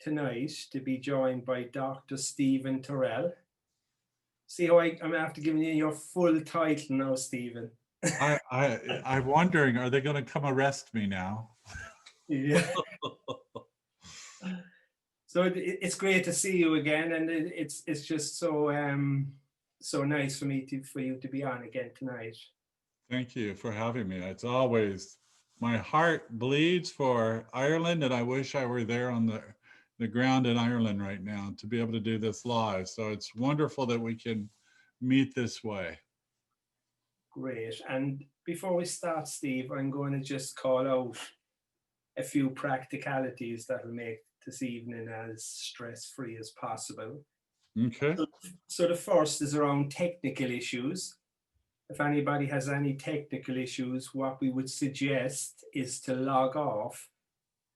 tonight to be joined by Dr. Stephen Terrell. See how I'm after giving you your full title now, Stephen. I'm wondering, are they going to come arrest me now? Yeah. So it's great to see you again, and it's just so so nice for you to be on again tonight. Thank you for having me. It's always, my heart bleeds for Ireland, and I wish I were there on the ground in Ireland right now to be able to do this live. So it's wonderful that we can meet this way. Great. And before we start, Steve, I'm going to just call out a few practicalities that will make this evening as stress-free as possible. Okay. So the first is around technical issues. If anybody has any technical issues, what we would suggest is to log off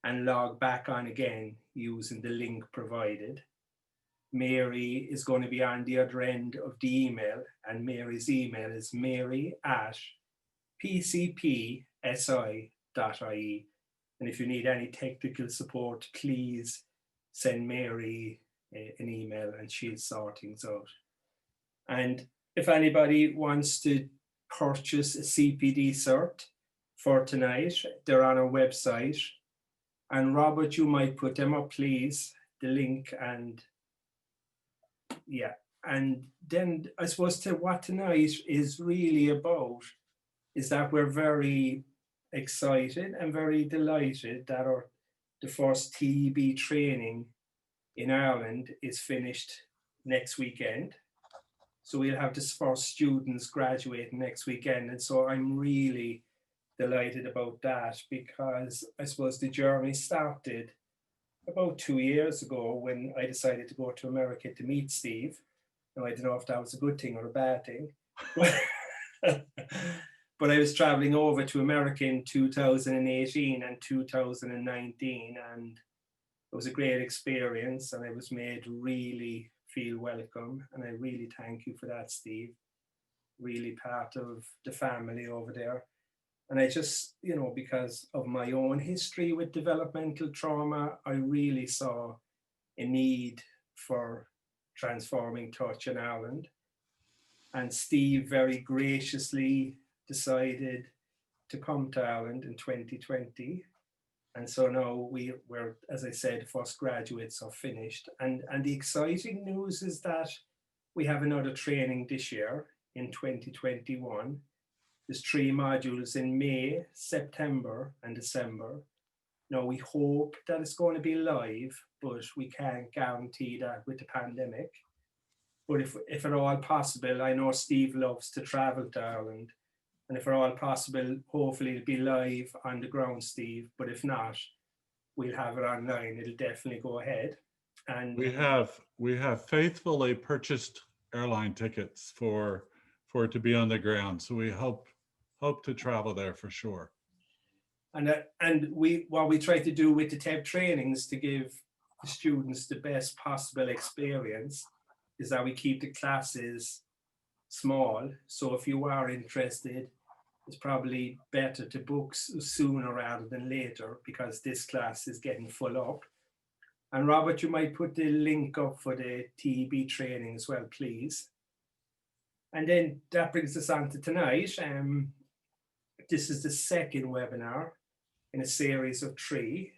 and log back on again using the link provided. Mary is going to be on the other end of the email, and Mary's email is mary@pcpsi.ie. And if you need any technical support, please send Mary an email and she'll sort things out. And if anybody wants to purchase a CPD cert for tonight, they're on our website. And Robert, you might put them up, please, the link. And yeah, and then I suppose to what tonight is really about is that we're very excited and very delighted that the first TEB training in Ireland is finished next weekend. So we'll have the first students graduating next weekend. And so I'm really delighted about that, because I suppose the journey started about 2 years ago when I decided to go to America to meet Steve. Now, I don't know if that was a good thing or a bad thing. But I was traveling over to America in 2018 and 2019, and it was a great experience, and I was made to really feel welcome. And I really thank you for that, Steve. Really part of the family over there. And I just, because of my own history with developmental trauma, I really saw a need for transforming touch in Ireland. And Steve very graciously decided to come to Ireland in 2020. And so now we're, as I said, first graduates are finished. And the exciting news is that we have another training this year in 2021. There's 3 modules in May, September, and December. Now, we hope that it's going to be live, but we can't guarantee that with the pandemic. But if at all possible, I know Steve loves to travel to Ireland, and if at all possible, hopefully it'll be live on the ground, Steve. But if not, we'll have it online. It'll definitely go ahead. And we have faithfully purchased airline tickets for it to be on the ground. So we hope to travel there for sure. And what we try to do with the TEB trainings to give the students the best possible experience is that we keep the classes small. So if you are interested, it's probably better to book sooner rather than later, because this class is getting full up. And Robert, you might put the link up for the TEB training as well, please. And then that brings us on to tonight. This is the second webinar in a series of 3.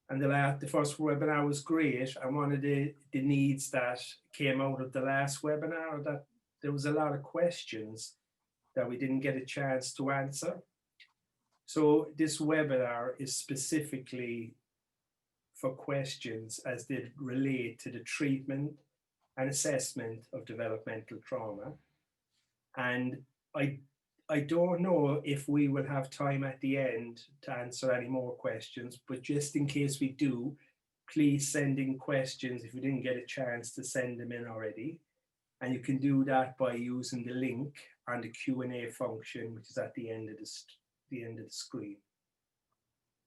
And the first webinar was great. And one of the needs that came out of the last webinar, that there was a lot of questions that we didn't get a chance to answer. So this webinar is specifically for questions as they relate to the treatment and assessment of developmental trauma. And I don't know if we will have time at the end to answer any more questions, but just in case we do, please send in questions if you didn't get a chance to send them in already. And you can do that by using the link on the Q&A function, which is at the end of the screen.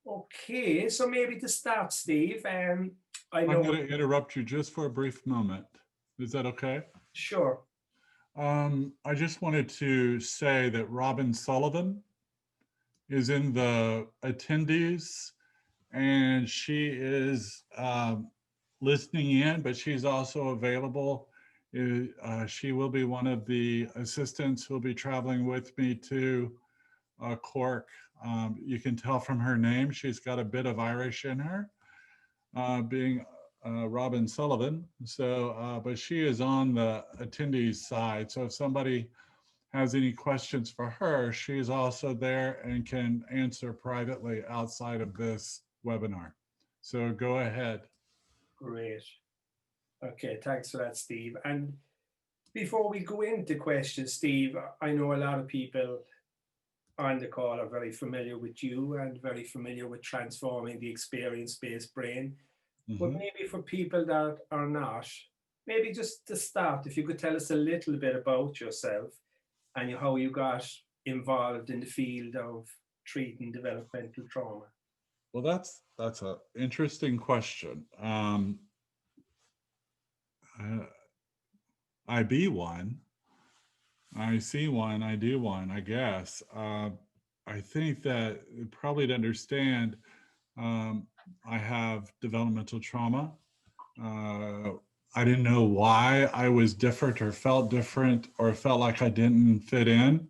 Okay, so maybe to start, Steve, I'm going to interrupt you just for a brief moment. Is that okay? Sure. I just wanted to say that Robin Sullivan is in the attendees, and she is listening in, but she's also available. She will be one of the assistants who will be traveling with me to Cork. You can tell from her name, she's got a bit of Irish in her, being Robin Sullivan. So, but she is on the attendees side. So if somebody has any questions for her, she's also there and can answer privately outside of this webinar. So go ahead. Great. Okay, thanks for that, Steve. And before we go into questions, Steve, I know a lot of people on the call are very familiar with you and very familiar with transforming the experience-based brain. But maybe for people that are not, maybe just to start, if you could tell us a little bit about yourself and how you got involved in the field of treating developmental trauma. Well, that's an interesting question. I be one, I see one, I do one, I guess. I think that probably to understand, I have developmental trauma. I didn't know why I was different or felt like I didn't fit in.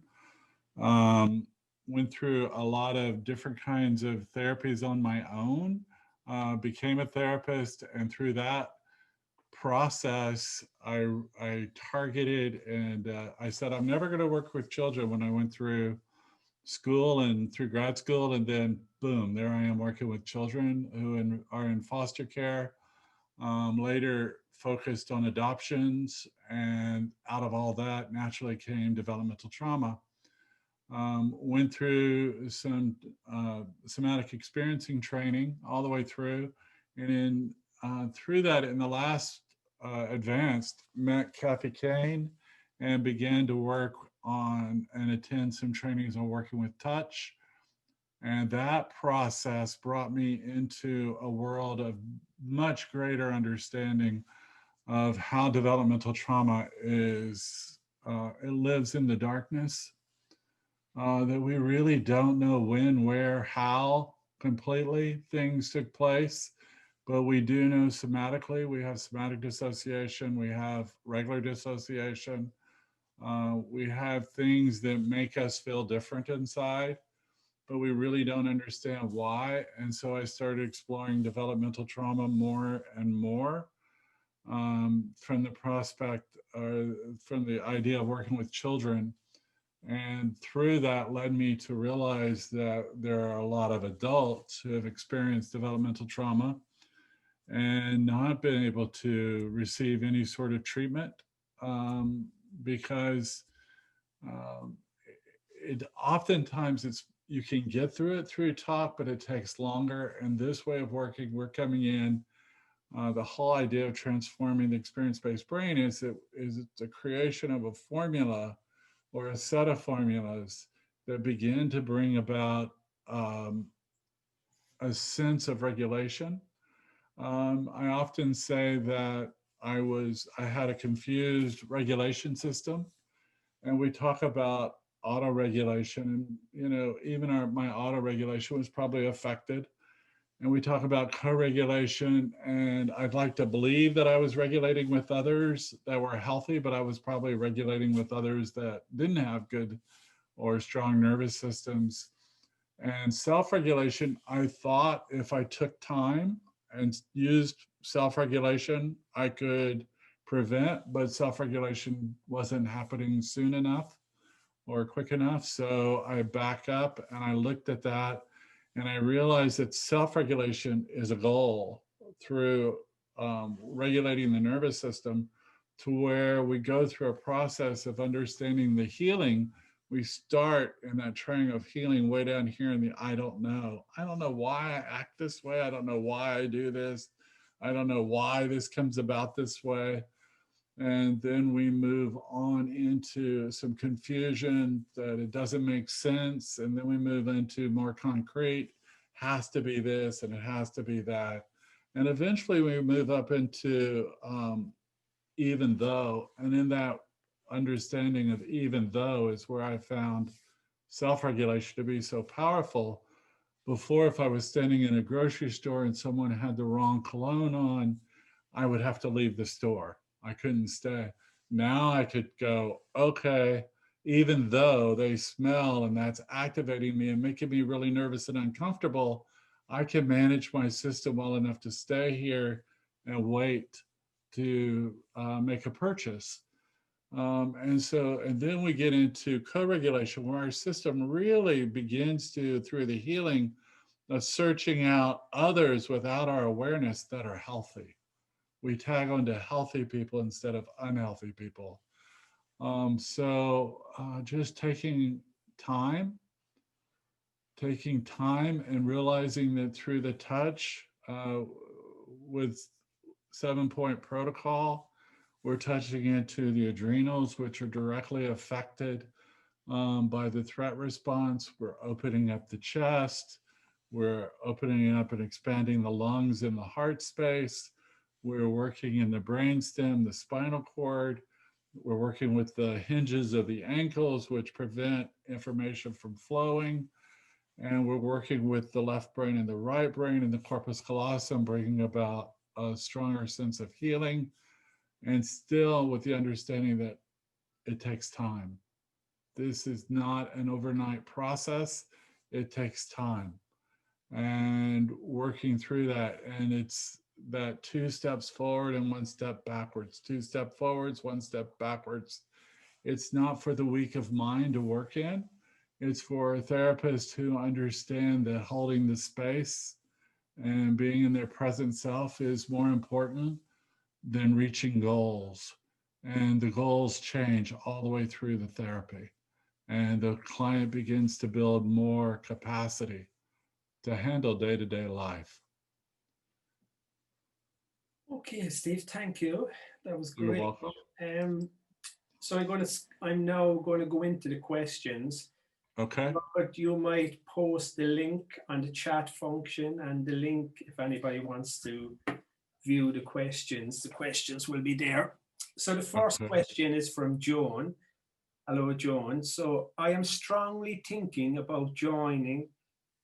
Went through a lot of different kinds of therapies on my own, became a therapist, and through that process, I targeted and I said, I'm never going to work with children when I went through school and through grad school. And then boom, there I am working with children who are in foster care. Later focused on adoptions, and out of all that naturally came developmental trauma. Went through some somatic experiencing training all the way through. And through that, in the last advanced, met Kathy Kane and began to work on and attend some trainings on working with touch. And that process brought me into a world of much greater understanding of how developmental trauma is, it lives in the darkness, that we really don't know when, where, how completely things took place. But we do know somatically, we have somatic dissociation, we have regular dissociation, we have things that make us feel different inside, but we really don't understand why. And so I started exploring developmental trauma more and more, from the prospect, from the idea of working with children. And through that led me to realize that there are a lot of adults who have experienced developmental trauma and not been able to receive any sort of treatment, because it oftentimes you can get through it through talk, but it takes longer. And this way of working, we're coming in. The whole idea of transforming the experience-based brain is it's a creation of a formula or a set of formulas that begin to bring about a sense of regulation. I often say that I had a confused regulation system, and we talk about auto-regulation, and even my auto-regulation was probably affected. And we talk about co-regulation, and I'd like to believe that I was regulating with others that were healthy, but I was probably regulating with others that didn't have good or strong nervous systems. And self-regulation, I thought if I took time and used self-regulation, I could prevent, but self-regulation wasn't happening soon enough or quick enough. So I back up and I looked at that, and I realized that self-regulation is a goal through regulating the nervous system, to where we go through a process of understanding the healing. We start in that triangle of healing way down here in the I don't know. I don't know why I act this way. I don't know why I do this. I don't know why this comes about this way. And then we move on into some confusion that it doesn't make sense. And then we move into more concrete, has to be this and it has to be that. And eventually we move up into even though. And in that understanding of even though is where I found self-regulation to be so powerful. Before, if I was standing in a grocery store and someone had the wrong cologne on, I would have to leave the store. I couldn't stay. Now I could go, okay, even though they smell and that's activating me and making me really nervous and uncomfortable, I can manage my system well enough to stay here and wait to make a purchase. And then we get into co-regulation, where our system really begins to, through the healing of searching out others without our awareness that are healthy. We tag on to healthy people instead of unhealthy people. Just taking time and realizing that through the touch with 7-point protocol, we're touching into the adrenals, which are directly affected by the threat response. We're opening up the chest. We're opening up and expanding the lungs and the heart space. We're working in the brainstem, the spinal cord. We're working with the hinges of the ankles, which prevent information from flowing. And we're working with the left brain and the right brain and the corpus callosum, bringing about a stronger sense of healing. And still with the understanding that it takes time. This is not an overnight process. It takes time. And working through that, and it's that 2 steps forward and 1 step backwards, 2 steps forwards, 1 step backwards. It's not for the weak of mind to work in. It's for therapists who understand that holding the space and being in their present self is more important than reaching goals. And the goals change all the way through the therapy. And the client begins to build more capacity to handle day-to-day life. Okay, Steve, thank you. That was You're great. welcome. So I'm now going to go into the questions. Okay. But you might post the link on the chat function, and the link, if anybody wants to view the questions will be there. So the first question is from Joan. Hello, Joan. So I am strongly thinking about joining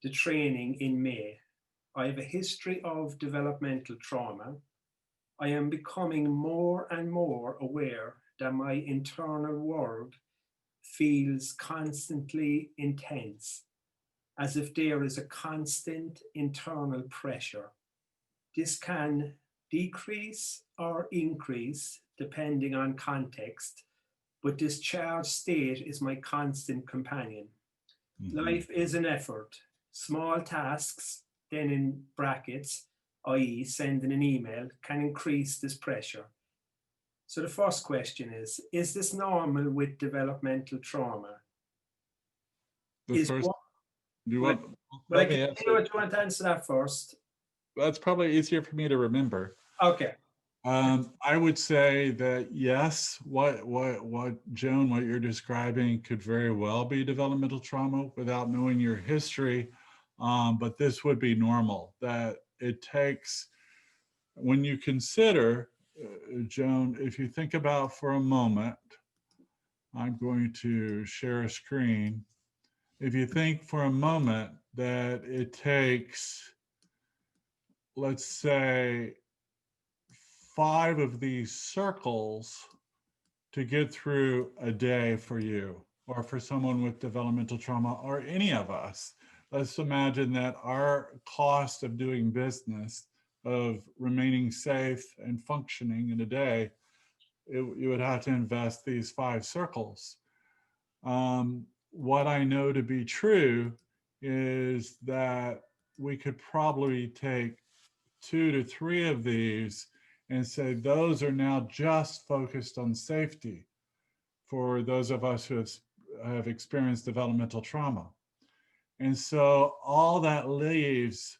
the training in May. I have a history of developmental trauma. I am becoming more and more aware that my internal world feels constantly intense, as if there is a constant internal pressure. This can decrease or increase depending on context, but this charged state is my constant companion. Life is an effort. Small tasks, then in brackets, i.e. sending an email, can increase this pressure. So the first question is this normal with developmental trauma? Do you want to answer that first? That's probably easier for me to remember. Okay. I would say that yes, what Joan, what you're describing could very well be developmental trauma without knowing your history. But this would be normal. That it takes, when you consider, Joan, if you think about for a moment, I'm going to share a screen. If you think for a moment that it takes, let's say, 5 of these circles to get through a day for you or for someone with developmental trauma or any of us. Let's imagine that our cost of doing business, of remaining safe and functioning in a day, you would have to invest these 5 circles. What I know to be true is that we could probably take 2 to 3 of these and say those are now just focused on safety for those of us who have experienced developmental trauma. And so all that leaves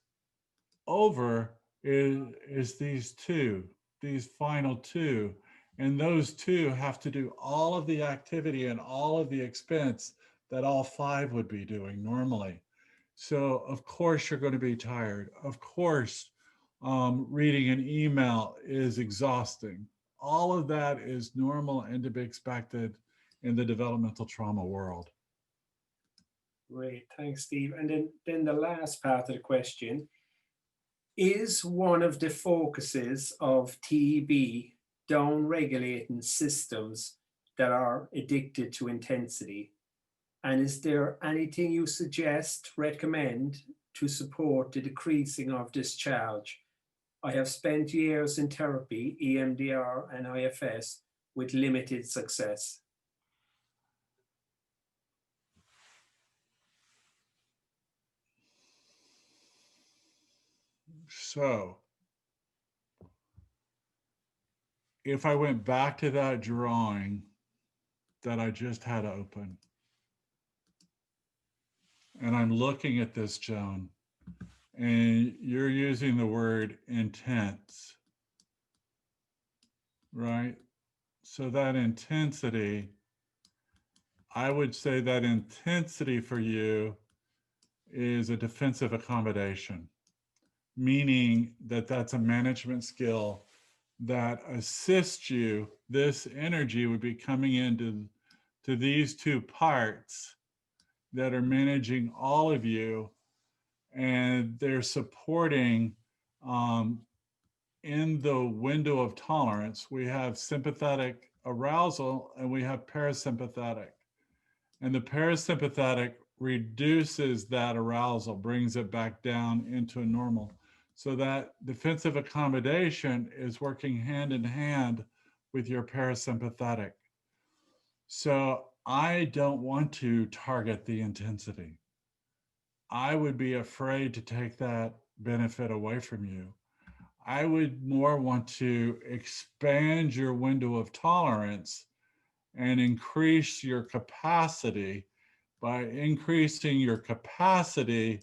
over is these final 2. And those 2 have to do all of the activity and all of the expense that all 5 would be doing normally. So of course you're going to be tired. Of course, reading an email is exhausting. All of that is normal and to be expected in the developmental trauma world. Great, thanks, Steve. And then the last part of the question, Is one of the focuses of TEB down-regulating systems that are addicted to intensity? And is there anything you suggest, recommend to support the decreasing of discharge? I have spent years in therapy, EMDR and IFS, with limited success. So if I went back to that drawing that I just had open, and I'm looking at this, Joan, and you're using the word intense, right? So that intensity, I would say that intensity for you is a defensive accommodation, meaning that that's a management skill that assists you. This energy would be coming into these two parts that are managing all of you, and they're supporting in the window of tolerance. We have sympathetic arousal and we have parasympathetic. And the parasympathetic reduces that arousal, brings it back down into a normal. So that defensive accommodation is working hand in hand with your parasympathetic. So I don't want to target the intensity. I would be afraid to take that benefit away from you. I would more want to expand your window of tolerance and increase your capacity. By increasing your capacity,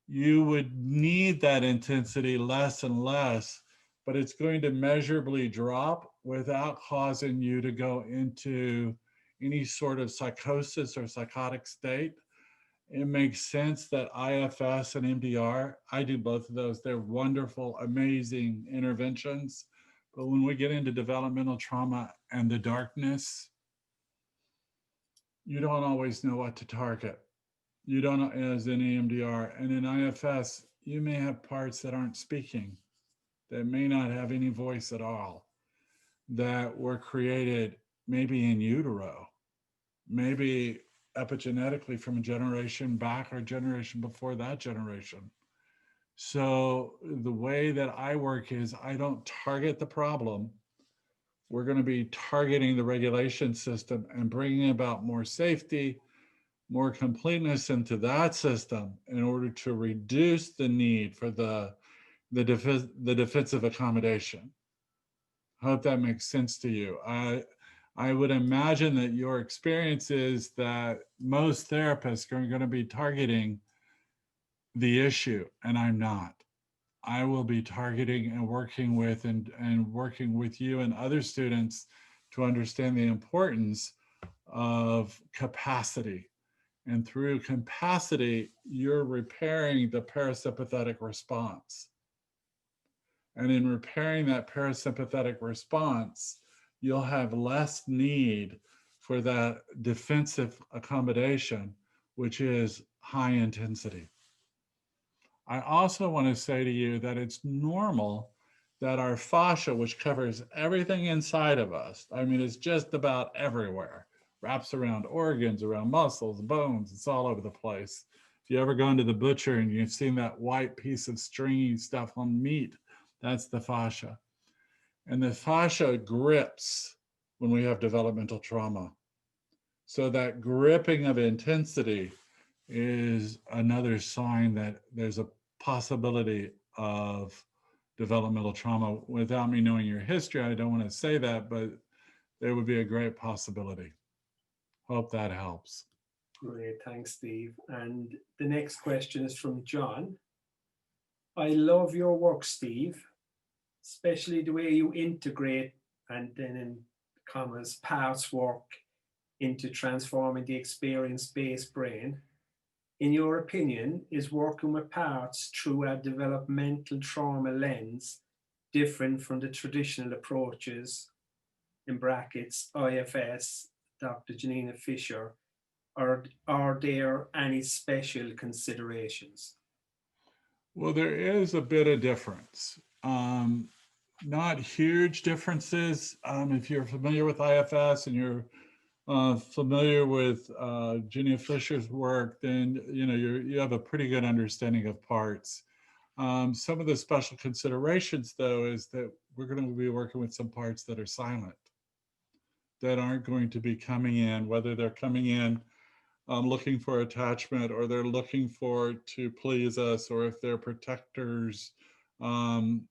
you would need that intensity less and less, but it's going to measurably drop without causing you to go into any sort of psychosis or psychotic state. It makes sense that IFS and MDR, I do both of those. They're wonderful, amazing interventions. But when we get into developmental trauma and the darkness, you don't always know what to target. You don't, as in EMDR. And in IFS, you may have parts that aren't speaking, that may not have any voice at all, that were created maybe in utero, maybe epigenetically from a generation back or a generation before that generation. So the way that I work is I don't target the problem. We're going to be targeting the regulation system and bringing about more safety, more completeness into that system in order to reduce the need for the defensive accommodation. I hope that makes sense to you. I would imagine that your experience is that most therapists are going to be targeting the issue, and I'm not. I will be targeting and working with and working with you and other students to understand the importance of capacity. And through capacity, you're repairing the parasympathetic response. And in repairing that parasympathetic response, you'll have less need for that defensive accommodation, which is high intensity. I also want to say to you that it's normal that our fascia, which covers everything inside of us, I mean, it's just about everywhere, wraps around organs, around muscles, bones, it's all over the place. If you ever gone to the butcher and you've seen that white piece of stringy stuff on meat, that's the fascia. And the fascia grips when we have developmental trauma. So that gripping of intensity is another sign that there's a possibility of developmental trauma. Without me knowing your history, I don't want to say that, but there would be a great possibility. Hope that helps. Great, thanks, Steve. And the next question is from John. I love your work, Steve, especially the way you integrate, and then in commas, parts work into transforming the experience-based brain. In your opinion, is working with parts through a developmental trauma lens different from the traditional approaches, in brackets, IFS, Dr. Janina Fisher, or are there any special considerations? Well, there is a bit of difference. Not huge differences. If you're familiar with IFS and you're familiar with Ginny Fisher's work, then you have a pretty good understanding of parts. Some of the special considerations, though, is that we're going to be working with some parts that are silent, that aren't going to be coming in, whether they're coming in looking for attachment, or they're looking for to please us, or if they're protectors, um,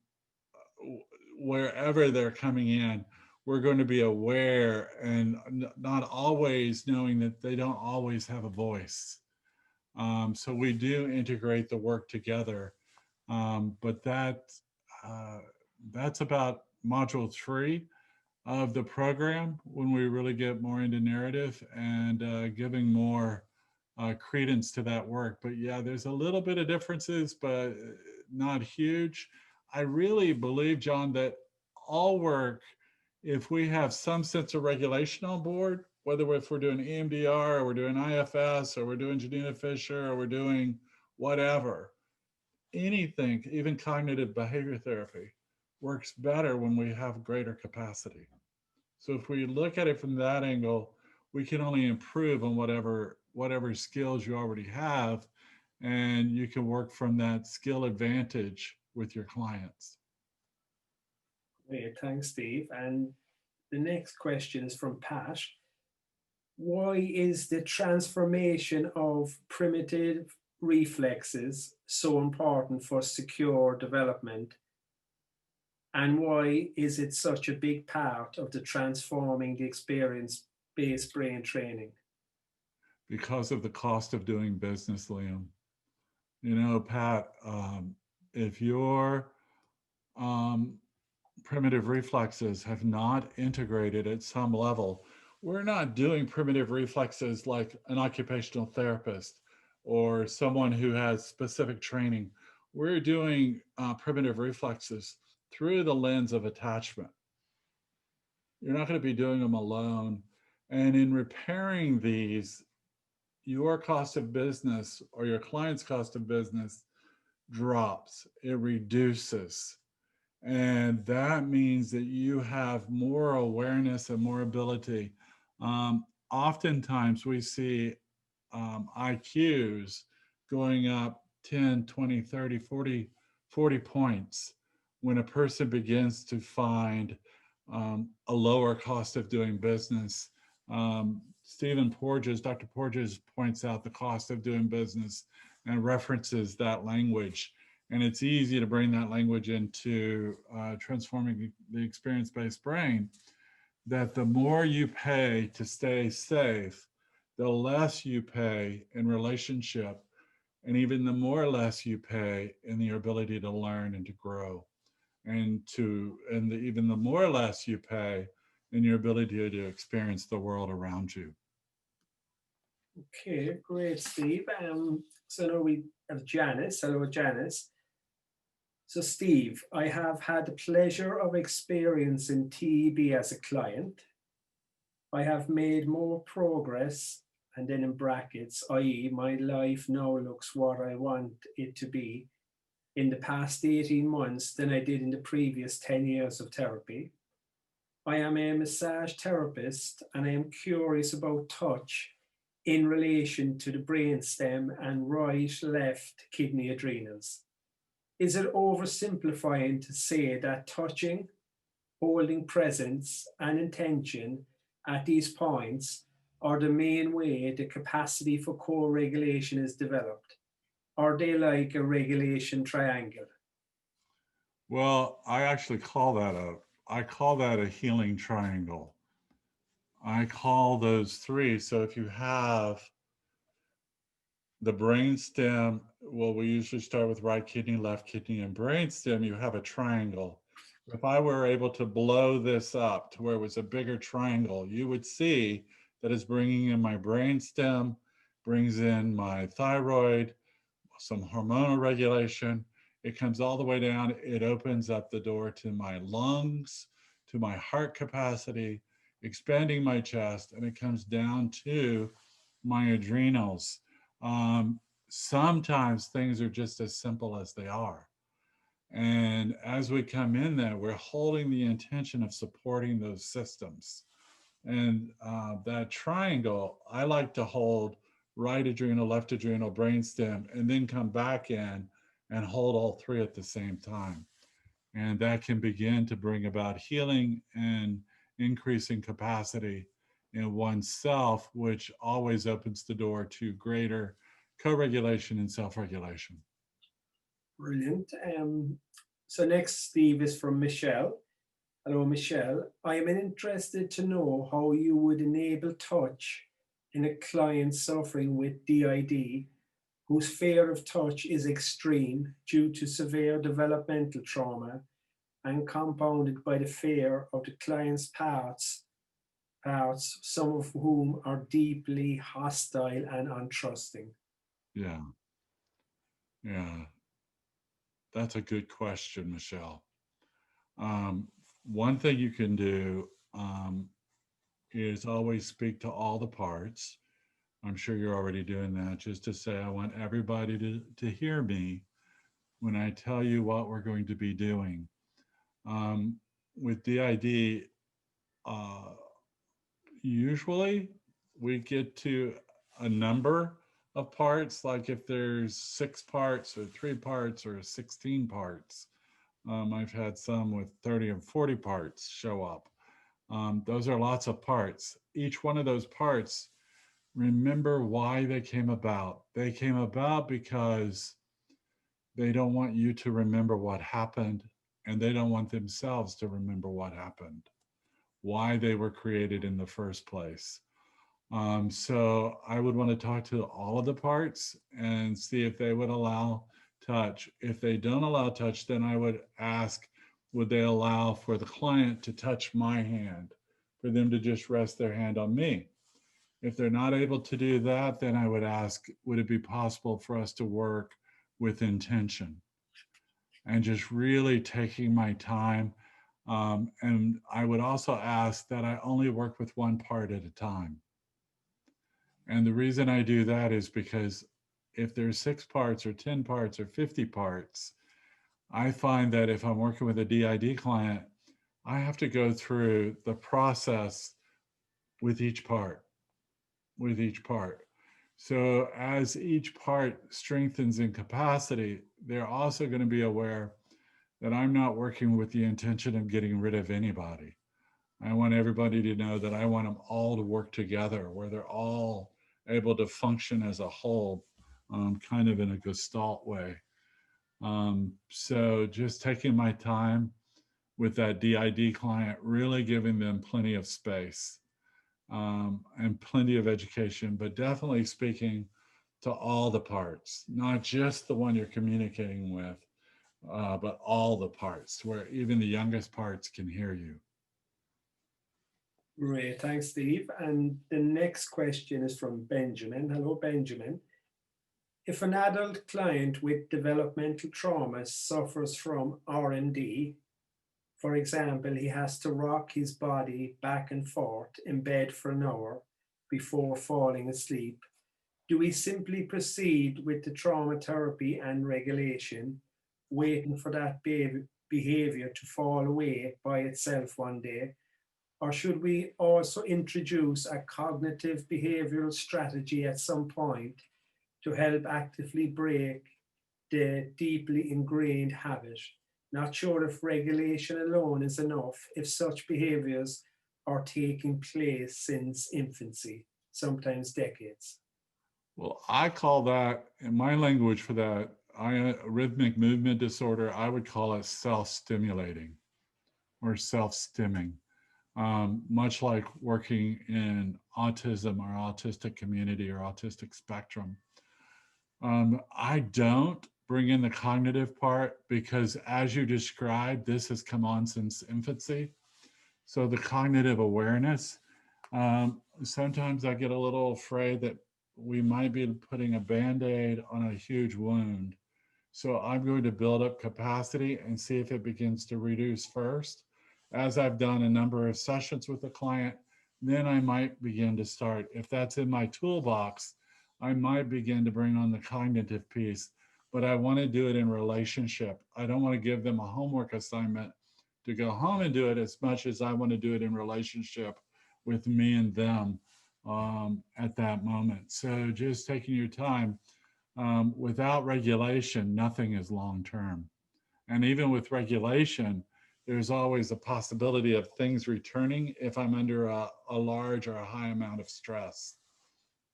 wherever they're coming in, we're going to be aware and not always knowing that they don't always have a voice. So we do integrate the work together, but that's about module 3 of the program, when we really get more into narrative and giving more credence to that work. But yeah, there's a little bit of differences, but not huge. I really believe, John, that all work, if we have some sense of regulation on board, whether if we're doing EMDR or we're doing IFS or we're doing Janina Fisher or we're doing whatever, anything, even cognitive behavior therapy, works better when we have greater capacity. So if we look at it from that angle, we can only improve on whatever skills you already have, and you can work from that skill advantage with your clients. Great, thanks, Steve. And the next question is from Pat. Why is the transformation of primitive reflexes so important for secure development? And why is it such a big part of the transforming the experience-based brain training? Because of the cost of doing business, Liam. Pat, if your primitive reflexes have not integrated at some level, we're not doing primitive reflexes like an occupational therapist or someone who has specific training. We're doing primitive reflexes through the lens of attachment. You're not going to be doing them alone. And in repairing these, your cost of business or your client's cost of business drops, it reduces. And that means that you have more awareness and more ability. Oftentimes we see IQs going up 10, 20, 30, 40 points when a person begins to find a lower cost of doing business. Dr. Porges points out the cost of doing business and references that language. And it's easy to bring that language into transforming the experience-based brain, that the more you pay to stay safe, the less you pay in relationship, and even the more or less you pay in your ability to learn and to grow, even the more or less you pay in your ability to experience the world around you. Okay, great, Steve. So now we have Janice. Hello, Janice. So Steve, I have had the pleasure of experiencing TEB as a client. I have made more progress, and then in brackets, i.e. my life now looks what I want it to be in the past 18 months than I did in the previous 10 years of therapy. I am a massage therapist and I am curious about touch in relation to the brainstem and right-left kidney adrenals. Is it oversimplifying to say that touching, holding presence and intention at these points are the main way the capacity for co-regulation is developed? Are they like a regulation triangle? Well, I actually call that a healing triangle. I call those 3. So if you have the brainstem, well, we usually start with right kidney, left kidney, and brainstem. You have a triangle. If I were able to blow this up to where it was a bigger triangle, you would see that it's bringing in my brainstem, brings in my thyroid, some hormonal regulation. It comes all the way down. It opens up the door to my lungs, to my heart capacity, expanding my chest, and it comes down to my adrenals. sometimes things are just as simple as they are. And as we come in there, we're holding the intention of supporting those systems. And that triangle, I like to hold right adrenal, left adrenal, brainstem, and then come back in and hold all three at the same time. And that can begin to bring about healing and increasing capacity in oneself, which always opens the door to greater co-regulation and self-regulation. Brilliant. So next, Steve, is from Michelle. Hello, Michelle. I am interested to know how you would enable touch in a client suffering with DID whose fear of touch is extreme due to severe developmental trauma and compounded by the fear of the client's parts, some of whom are deeply hostile and untrusting. Yeah. Yeah. That's a good question, Michelle. One thing you can do is always speak to all the parts. I'm sure you're already doing that, just to say, I want everybody to hear me when I tell you what we're going to be doing. With DID, usually we get to a number of parts, like if there's 6 parts or 3 parts or 16 parts. I've had some with 30 and 40 parts show up. Those are lots of parts. Each one of those parts, remember why they came about. They came about because they don't want you to remember what happened, and they don't want themselves to remember what happened, why they were created in the first place. So I would want to talk to all of the parts and see if they would allow touch. If they don't allow touch, then I would ask, would they allow for the client to touch my hand, for them to just rest their hand on me? If they're not able to do that, then I would ask, would it be possible for us to work with intention and just really taking my time? And I would also ask that I only work with one part at a time. And the reason I do that is because if there's 6 parts or 10 parts or 50 parts, I find that if I'm working with a DID client, I have to go through the process with each part. So as each part strengthens in capacity, they're also going to be aware that I'm not working with the intention of getting rid of anybody. I want everybody to know that I want them all to work together, where they're all able to function as a whole, kind of in a Gestalt way. So just taking my time with that DID client, really giving them plenty of space and plenty of education, but definitely speaking to all the parts, not just the one you're communicating with, but all the parts, where even the youngest parts can hear you. Great, thanks, Steve. And the next question is from Benjamin. Hello, Benjamin. If an adult client with developmental trauma suffers from RND, for example, he has to rock his body back and forth in bed for an hour before falling asleep, do we simply proceed with the trauma therapy and regulation, waiting for that behavior to fall away by itself one day? Or should we also introduce a cognitive behavioral strategy at some point to help actively break the deeply ingrained habit? Not sure if regulation alone is enough if such behaviors are taking place since infancy, sometimes decades. Well, I call that, in my language for that, rhythmic movement disorder, I would call it self-stimulating or self-stimming. Much like working in autism or autistic community or autistic spectrum. I don't bring in the cognitive part because, as you described, this has come on since infancy. So the cognitive awareness, sometimes I get a little afraid that we might be putting a Band-Aid on a huge wound. So I'm going to build up capacity and see if it begins to reduce first. As I've done a number of sessions with the client, then I might begin to start. If that's in my toolbox, I might begin to bring on the cognitive piece, but I want to do it in relationship. I don't want to give them a homework assignment to go home and do it as much as I want to do it in relationship with me and them at that moment. So just taking your time. Without regulation, nothing is long term. And even with regulation, there's always a possibility of things returning if I'm under a large or a high amount of stress.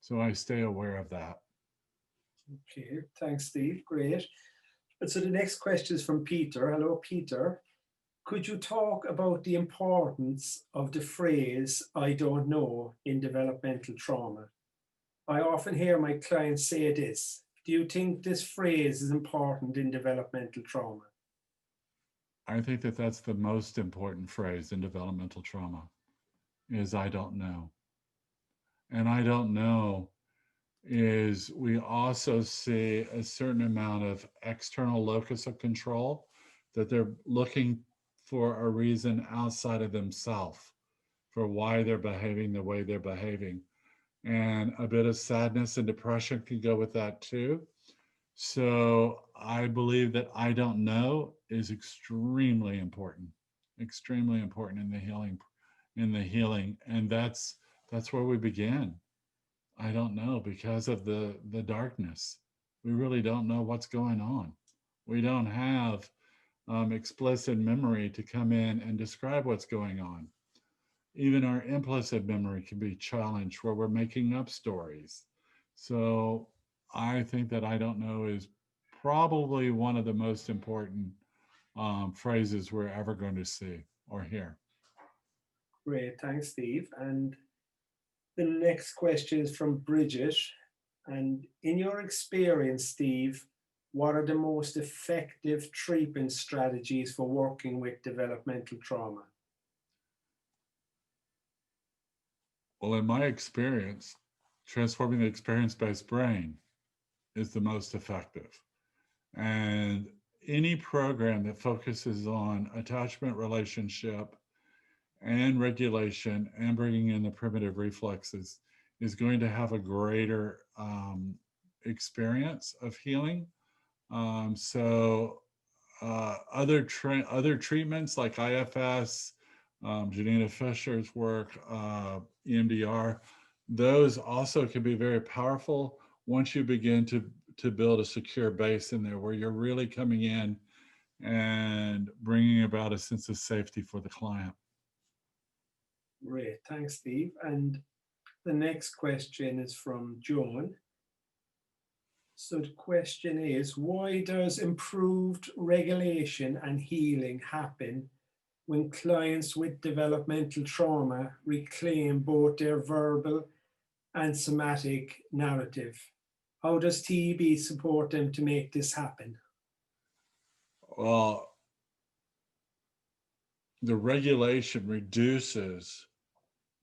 So I stay aware of that. Okay, thanks, Steve. Great. And so the next question is from Peter. Hello, Peter. Could you talk about the importance of the phrase, "I don't know," in developmental trauma? I often hear my clients say this. Do you think this phrase is important in developmental trauma? I think that that's the most important phrase in developmental trauma is I don't know. And I don't know is we also see a certain amount of external locus of control that they're looking for a reason outside of themselves for why they're behaving the way they're behaving. And a bit of sadness and depression can go with that too. So I believe that I don't know is extremely important in the healing. And that's where we begin. I don't know because of the darkness. We really don't know what's going on. We don't have explicit memory to come in and describe what's going on. Even our implicit memory can be challenged where we're making up stories. So I think that I don't know is probably one of the most important phrases we're ever going to see or hear. Great, thanks, Steve. And the next question is from Bridget. And in your experience, Steve, what are the most effective treatment strategies for working with developmental trauma? Well, in my experience, transforming the experience-based brain is the most effective. And any program that focuses on attachment, relationship, and regulation and bringing in the primitive reflexes is going to have a greater experience of healing. Other treatments like IFS, Janina Fisher's work, EMDR, those also can be very powerful once you begin to build a secure base in there where you're really coming in and bringing about a sense of safety for the client. Great, thanks, Steve. And the next question is from Joan. So the question is, why does improved regulation and healing happen when clients with developmental trauma reclaim both their verbal and somatic narrative? How does TEB support them to make this happen? Well, the regulation reduces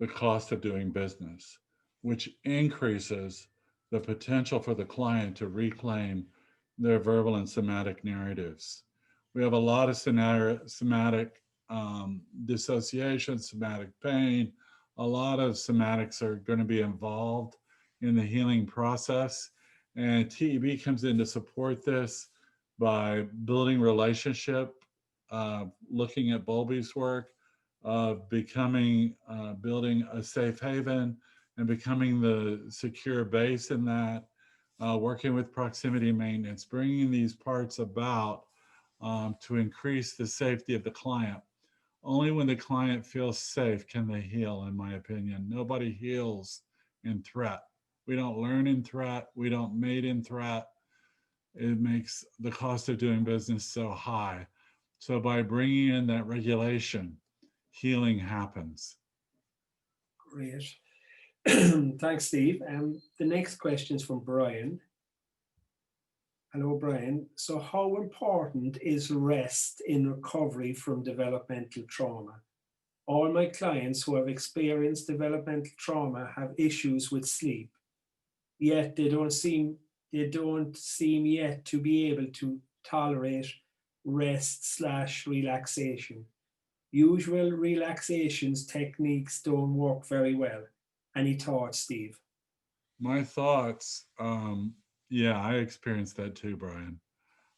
the cost of doing business, which increases the potential for the client to reclaim their verbal and somatic narratives. We have a lot of somatic dissociation, somatic pain. A lot of somatics are going to be involved in the healing process. And TEB comes in to support this by building relationship, looking at Bowlby's work, building a safe haven and becoming the secure base in that, working with proximity maintenance, bringing these parts about to increase the safety of the client. Only when the client feels safe can they heal, in my opinion. Nobody heals in threat. We don't learn in threat. We don't mate in threat. It makes the cost of doing business so high. So by bringing in that regulation, healing happens. Great. Thanks, Steve. The next question is from Brian. Hello, Brian. So how important is rest in recovery from developmental trauma? All my clients who have experienced developmental trauma have issues with sleep, yet they don't seem yet to be able to tolerate rest/relaxation. Usual relaxations techniques don't work very well. Any thoughts, Steve? My thoughts, yeah, I experienced that too, Brian.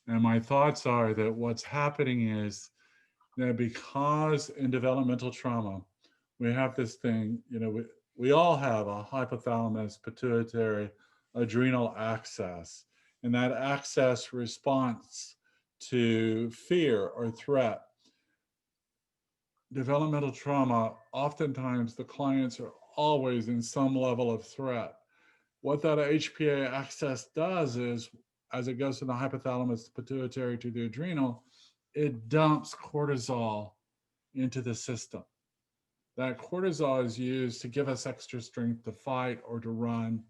And my thoughts are that what's happening is that because in developmental trauma, we have this thing, we all have a hypothalamus, pituitary, adrenal axis, and that axis responds to fear or threat. Developmental trauma, oftentimes the clients are always in some level of threat. What that HPA axis does is, as it goes from the hypothalamus, the pituitary to the adrenal, it dumps cortisol into the system. That cortisol is used to give us extra strength to fight or to run.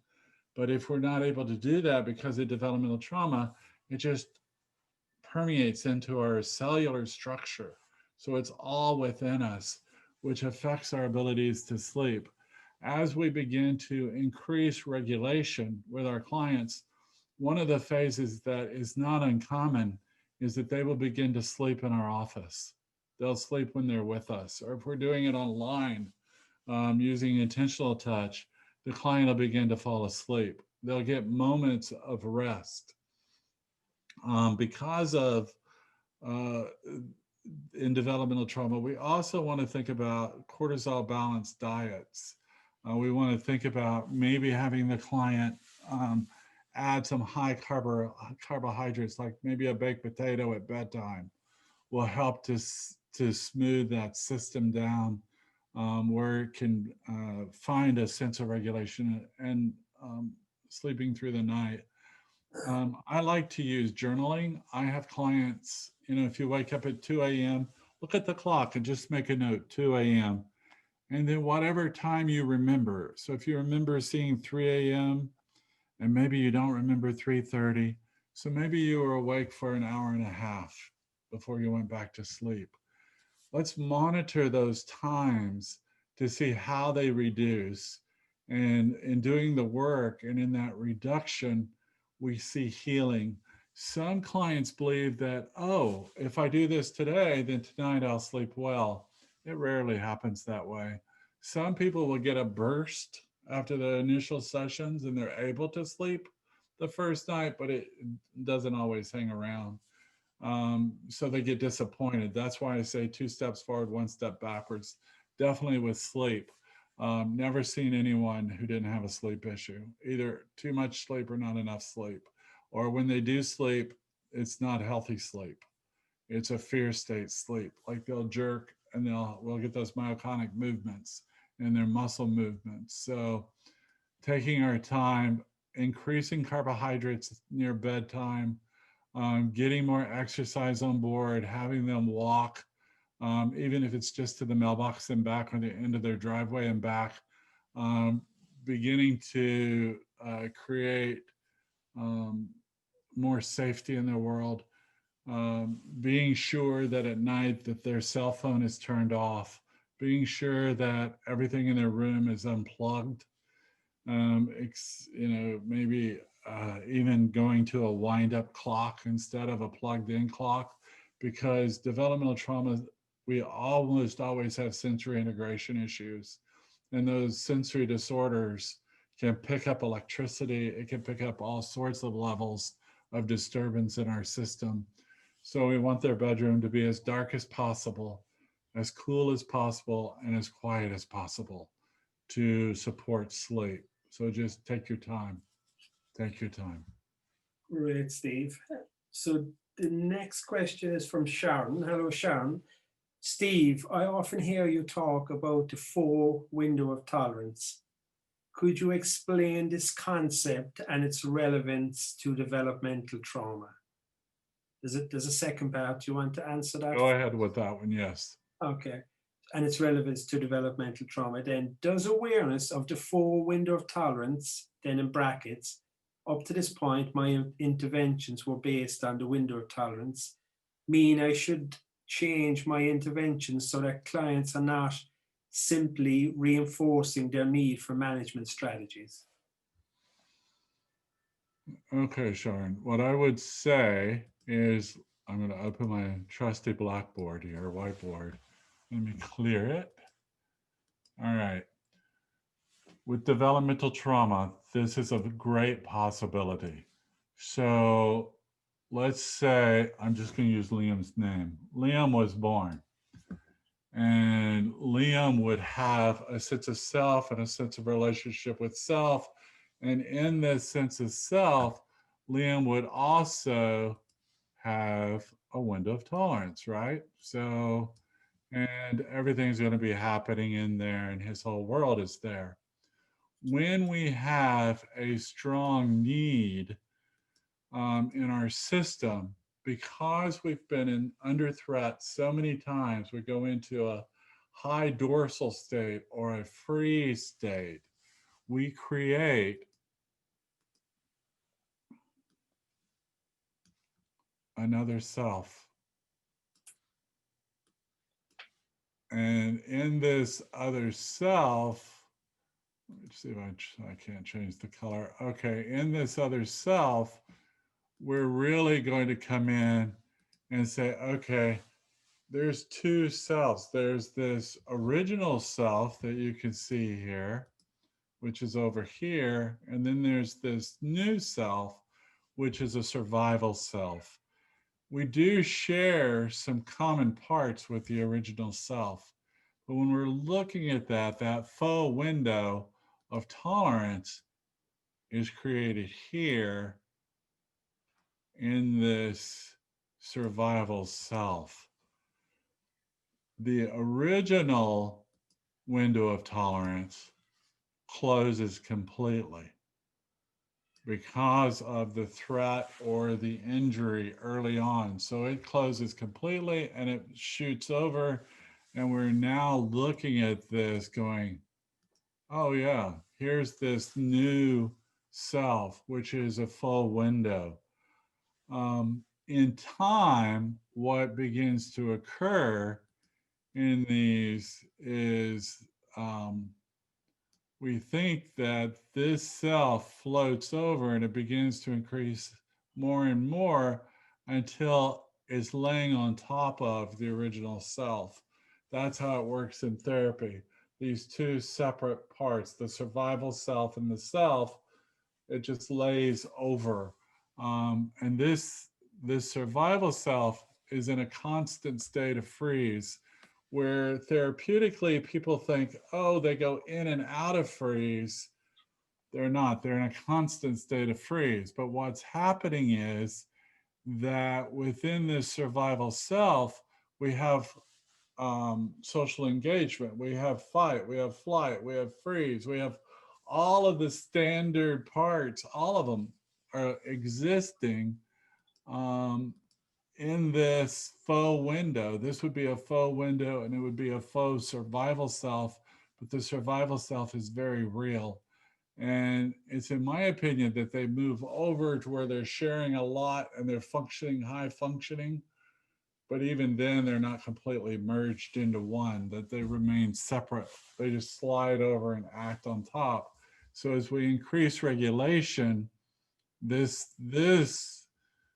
But if we're not able to do that because of developmental trauma, it just permeates into our cellular structure. So it's all within us, which affects our abilities to sleep. As we begin to increase regulation with our clients, one of the phases that is not uncommon is that they will begin to sleep in our office. They'll sleep when they're with us, or if we're doing it online using intentional touch, the client will begin to fall asleep. They'll get moments of rest because of uh, in developmental trauma. We also want to think about cortisol balanced diets. We want to think about maybe having the client add some high carbohydrates, like maybe a baked potato at bedtime, will help to smooth that system down, where it can find a sense of regulation and sleeping through the night. I like to use journaling. I have clients, if you wake up at 2 a.m., look at the clock and just make a note, 2 a.m. And then whatever time you remember. So if you remember seeing 3 a.m. and maybe you don't remember 3:30, so maybe you were awake for an hour and a half before you went back to sleep. Let's monitor those times to see how they reduce. And in doing the work and in that reduction, we see healing. Some clients believe that, oh, if I do this today, then tonight I'll sleep well. It rarely happens that way. Some people will get a burst after the initial sessions and they're able to sleep the first night, but it doesn't always hang around. So they get disappointed. That's why I say 2 steps forward, 1 step backwards. Definitely with sleep. Never seen anyone who didn't have a sleep issue, either too much sleep or not enough sleep. Or when they do sleep, it's not healthy sleep. It's a fear state sleep. Like they'll jerk and we'll get those myoclonic movements and their muscle movements. So taking our time, increasing carbohydrates near bedtime, getting more exercise on board, having them walk, even if it's just to the mailbox and back or the end of their driveway and back, beginning to create um, more safety in their world, being sure that at night that their cell phone is turned off, being sure that everything in their room is unplugged, maybe even going to a wind up clock instead of a plugged in clock, because developmental trauma, we almost always have sensory integration issues. And those sensory disorders can pick up electricity, it can pick up all sorts of levels of disturbance in our system. So we want their bedroom to be as dark as possible, as cool as possible, and as quiet as possible to support sleep. So just take your time. Take your time. Great, Steve. So the next question is from Sharon. Hello, Sharon. Steve, I often hear you talk about the 4 window of tolerance. Could you explain this concept and its relevance to developmental trauma? There's a second part. Do you want to answer that? Go ahead with that one, yes. Okay. And its relevance to developmental trauma. Then, does awareness of the 4 window of tolerance, then in brackets, up to this point, my interventions were based on the window of tolerance, mean I should change my interventions so that clients are not simply reinforcing their need for management strategies? Okay, Sharon. What I would say is I'm going to open my trusty blackboard here, whiteboard. Let me clear it. All right. with developmental trauma, this is a great possibility. So let's say, I'm just going to use Liam's name. Liam was born, and Liam would have a sense of self and a sense of relationship with self. And in this sense of self, Liam would also have a window of tolerance, right? So, and everything's going to be happening in there, and his whole world is there. When we have a strong need in our system, because we've been under threat so many times, we go into a high dorsal state or a freeze state. We create another self. And in this other self, let's see if I can't change the color. Okay, in this other self, we're really going to come in and say, okay, there's two selves. There's this original self that you can see here, which is over here. And then there's this new self, which is a survival self. We do share some common parts with the original self. But when we're looking at that faux window of tolerance is created here in this survival self. The original window of tolerance closes completely because of the threat or the injury early on. So it closes completely and it shoots over. And we're now looking at this going, oh yeah, here's this new self, which is a full window. In time, what begins to occur in these is we think that this self floats over and it begins to increase more and more until it's laying on top of the original self. That's how it works in therapy. These two separate parts, the survival self and the self, it just lays over. And this survival self is in a constant state of freeze, where therapeutically people think, oh, they go in and out of freeze. They're not. They're in a constant state of freeze. But what's happening is that within this survival self, we have social engagement, we have fight, we have flight, we have freeze, we have all of the standard parts, all of them are existing in this faux window. This would be a faux window and it would be a faux survival self, but the survival self is very real. And it's in my opinion that they move over to where they're sharing a lot and they're functioning, high functioning. But even then, they're not completely merged into one, that they remain separate. They just slide over and act on top. So as we increase regulation, this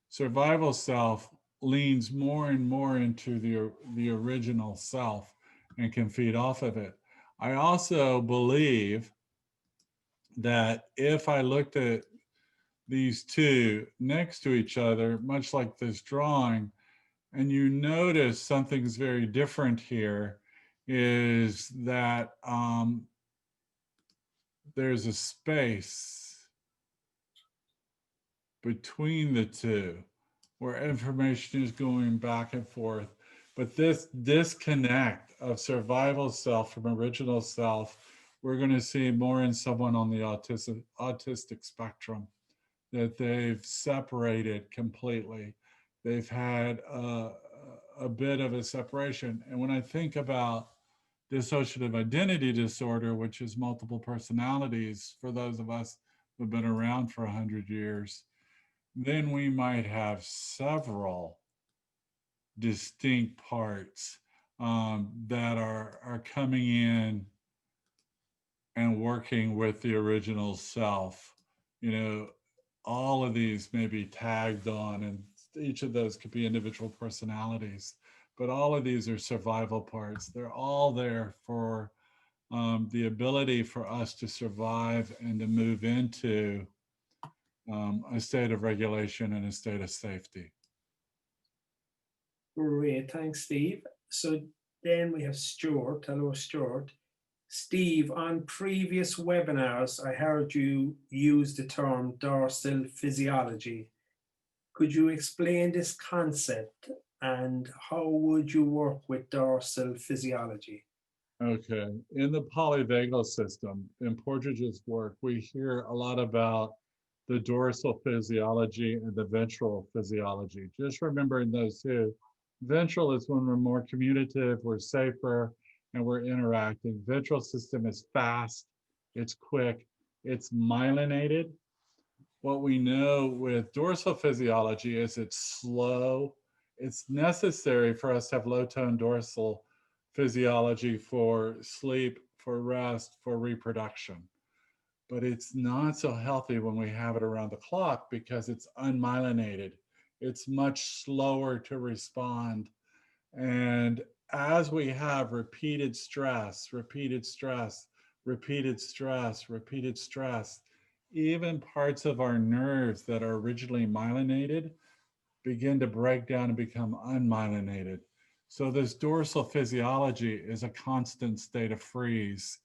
survival self leans more and more into the original self and can feed off of it. I also believe that if I looked at these two next to each other, much like this drawing, and you notice something's very different here, is that there's a space between the two where information is going back and forth. But this disconnect of survival self from original self, we're going to see more in someone on the autistic spectrum, that they've separated completely. They've had a bit of a separation. And when I think about dissociative identity disorder, which is multiple personalities, for those of us who've been around for 100 years, then we might have several distinct parts that are coming in and working with the original self. You know, all of these may be tagged on, and each of those could be individual personalities, but all of these are survival parts. They're all there for the ability for us to survive and to move into a state of regulation and a state of safety. Great, thanks, Steve. So then we have Stuart. Hello, Stuart. Steve, on previous webinars, I heard you use the term dorsal physiology. Could you explain this concept and how would you work with dorsal physiology? Okay, in the polyvagal system, in Portrage's work, we hear a lot about the dorsal physiology and the ventral physiology. Just remembering those two. Ventral is when we're more communicative, we're safer, and we're interacting. Ventral system is fast, it's quick, it's myelinated. What we know with dorsal physiology is it's slow. It's necessary for us to have low tone dorsal physiology for sleep, for rest, for reproduction. But it's not so healthy when we have it around the clock because it's unmyelinated. It's much slower to respond. And as we have repeated stress, repeated stress, repeated stress, repeated stress, even parts of our nerves that are originally myelinated begin to break down and become unmyelinated. So this dorsal physiology is a constant state of freeze.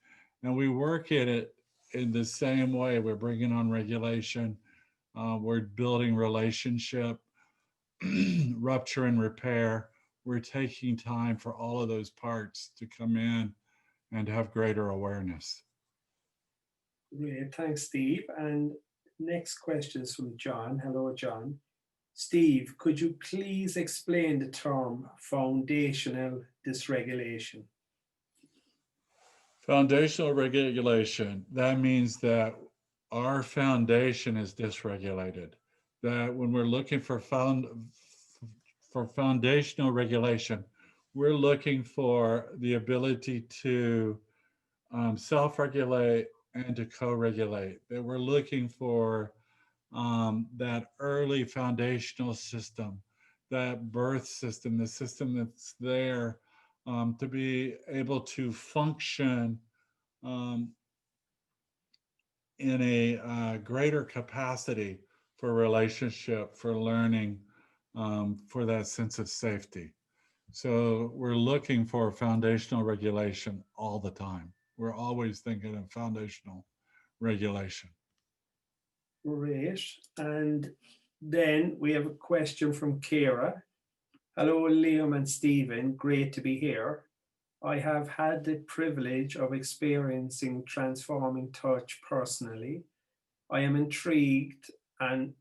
And we work at it in the same way. We're bringing on regulation. We're building relationship, rupture and repair. We're taking time for all of those parts to come in and have greater awareness. Great, thanks, Steve. And next question is from John. Hello, John. Steve, could you please explain the term foundational dysregulation? Foundational regulation, that means that our foundation is dysregulated. That when we're looking for foundational regulation, we're looking for the ability to self-regulate and to co-regulate. That we're looking for that early foundational system, that birth system, the system that's there to be able to function in a greater capacity for relationship, for learning, for that sense of safety. So we're looking for foundational regulation all the time. We're always thinking of foundational regulation. Great. And then we have a question from Kira. Hello, Liam and Stephen. Great to be here. I have had the privilege of experiencing transforming touch personally. I am intrigued and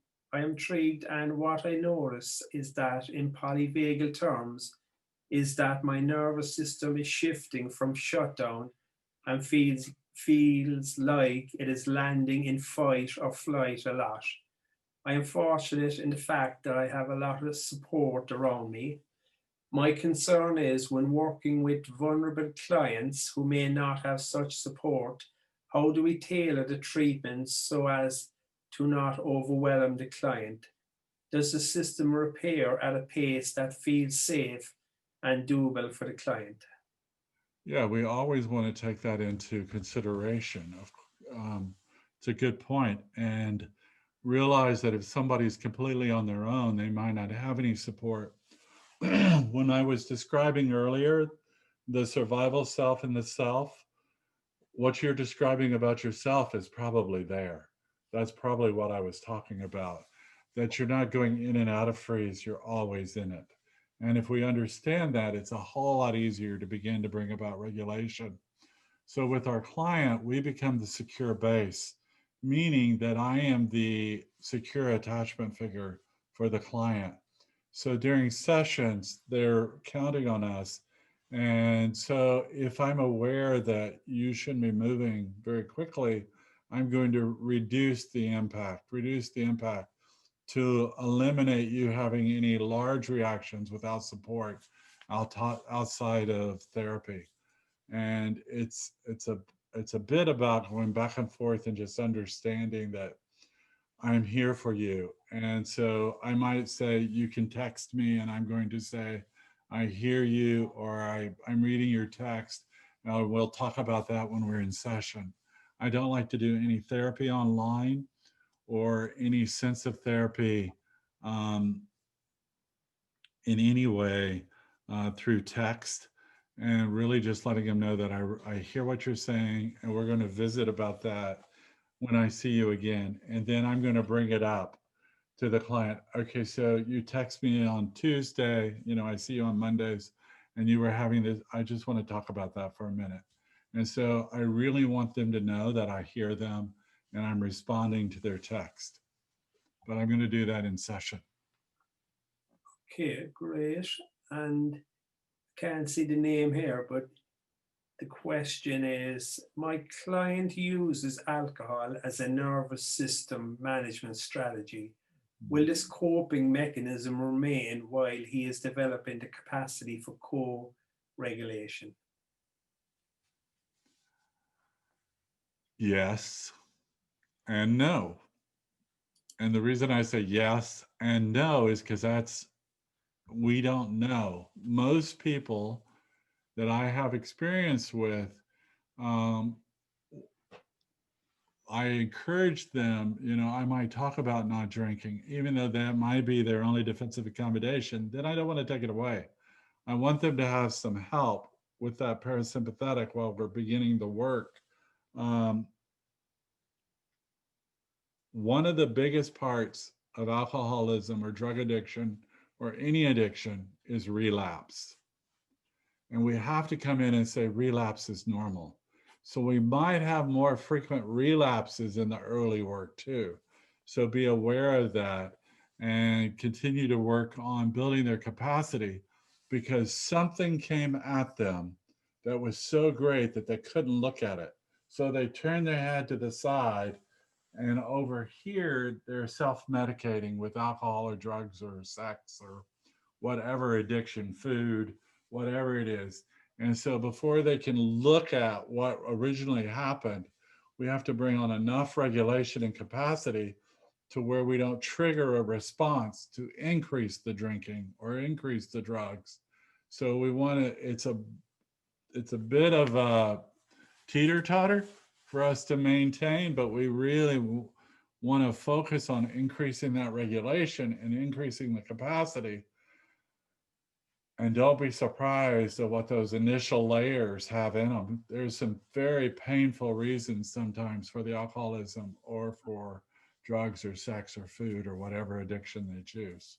what I notice is that in polyvagal terms is that my nervous system is shifting from shutdown and feels like it is landing in fight or flight a lot. I am fortunate in the fact that I have a lot of support around me. My concern is when working with vulnerable clients who may not have such support, how do we tailor the treatments so as to not overwhelm the client? Does the system repair at a pace that feels safe and doable for the client? Yeah, we always want to take that into consideration. It's a good point. And realize that if somebody's completely on their own, they might not have any support. When I was describing earlier the survival self and the self, what you're describing about yourself is probably there. That's probably what I was talking about, that you're not going in and out of freeze, you're always in it. And if we understand that, it's a whole lot easier to begin to bring about regulation. So with our client, we become the secure base, meaning that I am the secure attachment figure for the client. So during sessions, they're counting on us. And so if I'm aware that you shouldn't be moving very quickly, I'm going to reduce the impact to eliminate you having any large reactions without support outside of therapy. And it's a bit about going back and forth and just understanding that I'm here for you. And so I might say, you can text me, and I'm going to say, I hear you, or I'm reading your text, We'll talk about that when we're in session. I don't like to do any therapy online or any sense of therapy um, in any way through text, and really just letting them know that I hear what you're saying, and we're going to visit about that when I see you again. And then I'm going to bring it up to the client. Okay, so you text me on Tuesday, I see you on Mondays, and you were having this. I just want to talk about that for a minute. And so I really want them to know that I hear them and I'm responding to their text. But I'm going to do that in session. Okay, great. And can't see the name here, but the question is, my client uses alcohol as a nervous system management strategy. Will this coping mechanism remain while he is developing the capacity for co-regulation? Yes and no. And the reason I say yes and no is because we don't know. Most people that I have experience with, um, I encourage them, I might talk about not drinking, even though that might be their only defensive accommodation, then I don't want to take it away. I want them to have some help with that parasympathetic while we're beginning the work. One of the biggest parts of alcoholism or drug addiction or any addiction is relapse. And we have to come in and say relapse is normal. So we might have more frequent relapses in the early work too. So be aware of that and continue to work on building their capacity, because something came at them that was so great that they couldn't look at it. So they turned their head to the side, and over here, they're self-medicating with alcohol or drugs or sex or whatever addiction, food, whatever it is. And so before they can look at what originally happened, we have to bring on enough regulation and capacity to where we don't trigger a response to increase the drinking or increase the drugs. So we want to, it's a bit of a teeter-totter for us to maintain, but we really want to focus on increasing that regulation and increasing the capacity. And don't be surprised at what those initial layers have in them. There's some very painful reasons sometimes for the alcoholism or for drugs or sex or food or whatever addiction they choose.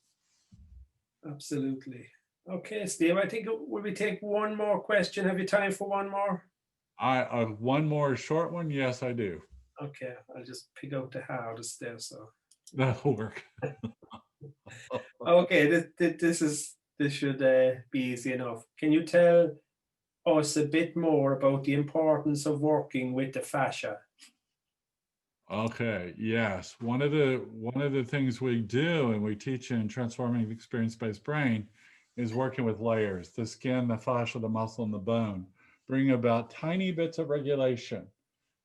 Absolutely. Okay, Steve, I think will we take one more question? Have you time for one more? One more short one. Yes, I do. Okay, I'll just pick out the hardest there. So That'll work. okay, this should be easy enough. Can you tell us a bit more about the importance of working with the fascia? Okay, yes. One of the things we do and we teach in transforming the experience-based brain is working with layers, the skin, the fascia, the muscle, and the bone, bring about tiny bits of regulation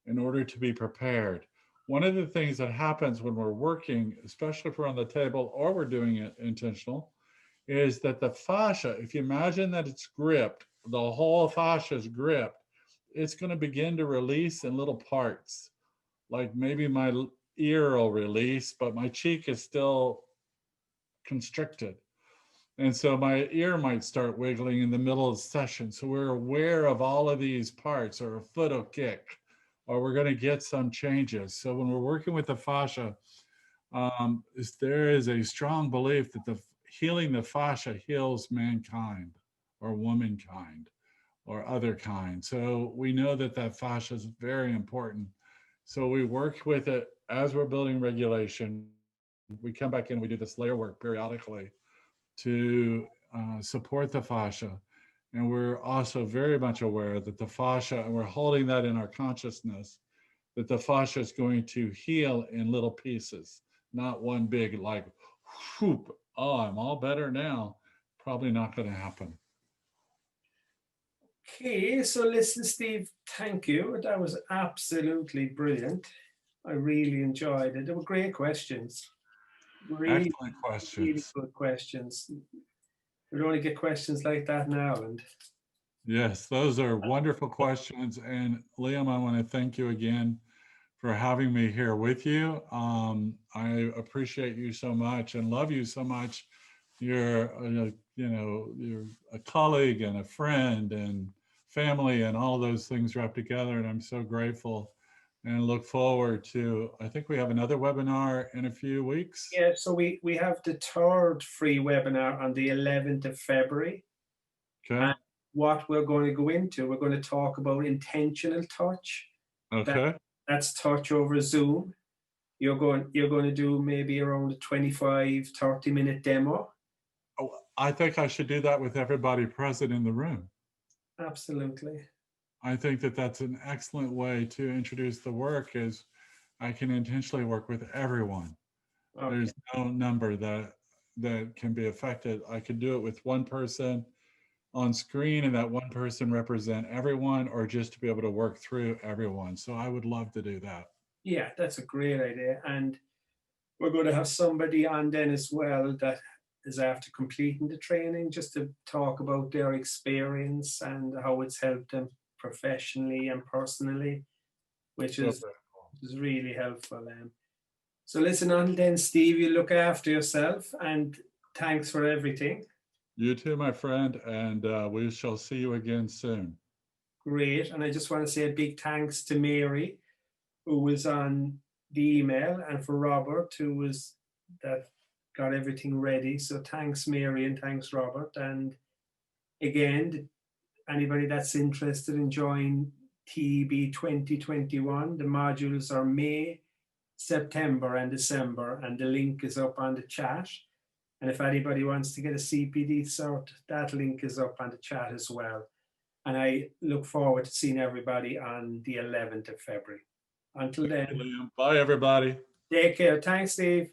in order to be prepared. One of the things that happens when we're working, especially if we're on the table or we're doing it intentional, is that the fascia, if you imagine that it's gripped, the whole fascia is gripped, it's going to begin to release in little parts. Like maybe my ear will release, but my cheek is still constricted. And so my ear might start wiggling in the middle of the session. So we're aware of all of these parts, or a foot will kick, or we're going to get some changes. So when we're working with the fascia, there is a strong belief that healing the fascia heals mankind or womankind or other kind. So we know that fascia is very important. So we work with it as we're building regulation. We come back in, we do this layer work periodically to support the fascia. And we're also very much aware that the fascia, and we're holding that in our consciousness, that the fascia is going to heal in little pieces, not one big like, whoop, oh, I'm all better now. Probably not going to happen. Okay, so listen, Steve, thank you. That was absolutely brilliant. I really enjoyed it. They were great questions. Really, Excellent questions. really good questions. We don't only get questions like that in Ireland. Yes, those are wonderful questions. And Liam, I want to thank you again for having me here with you. I appreciate you so much and love you so much. You're, you're a colleague and a friend and family and all those things wrapped together. And I'm so grateful and look forward to, I think we have another webinar in a few weeks. Yeah, so we have the third free webinar on the 11th of February. Okay. And what we're going to go into, we're going to talk about intentional touch. Okay. That's touch over Zoom. You're going to do maybe around a 25, 30-minute demo. Oh, I think I should do that with everybody present in the room. Absolutely. I think that that's an excellent way to introduce the work is I can intentionally work with everyone. Okay. There's no number that can be affected. I could do it with one person on screen and that one person represent everyone or just to be able to work through everyone. So I would love to do that. Yeah, that's a great idea. And we're going to have somebody on then as well that is after completing the training just to talk about their experience and how it's helped them professionally and personally, which So is really helpful. So listen, until then, Steve, you look after yourself and thanks for everything. you too, my friend, and we shall see you again soon. Great. And I just want to say a big thanks to Mary, who was on the email, and for Robert, who was that got everything ready. So thanks, Mary, and thanks, Robert. And again, anybody that's interested in joining TEB 2021, the modules are May, September, and December, and the link is up on the chat. And if anybody wants to get a CPD cert, that link is up on the chat as well. And I look forward to seeing everybody on the 11th of February. Until then, Bye, everybody. take care. Thanks, Steve.